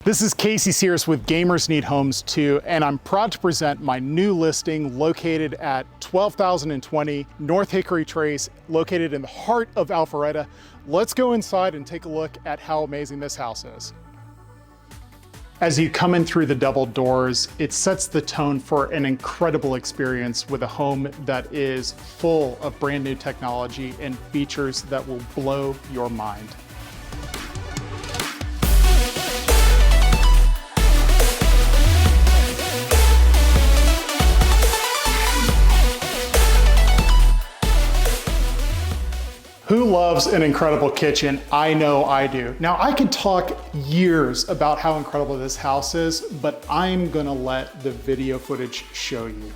This is Casey Sears with Gamers Need Homes Too, and I'm proud to present my new listing located at 12,020 North Hickory Trace, located in the heart of Alpharetta. Let's go inside and take a look at how amazing this house is. As you come in through the double doors, it sets the tone for an incredible experience with a home that is full of brand new technology and features that will blow your mind. Who loves an incredible kitchen? I know I do. Now, I could talk years about how incredible this house is, but I'm gonna let the video footage show you.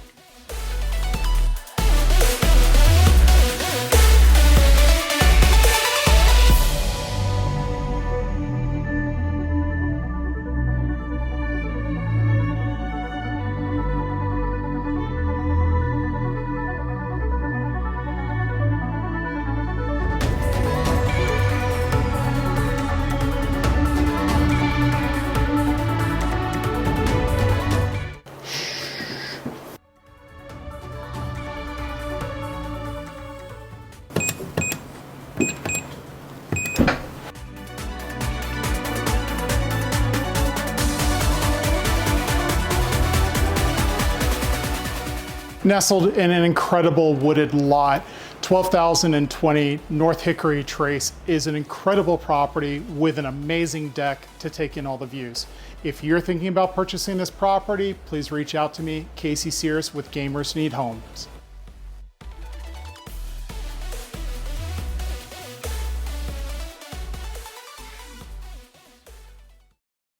Nestled in an incredible wooded lot, 12,020 North Hickory Trace is an incredible property with an amazing deck to take in all the views. If you're thinking about purchasing this property, please reach out to me, Casey Sears with Gamers Need Homes.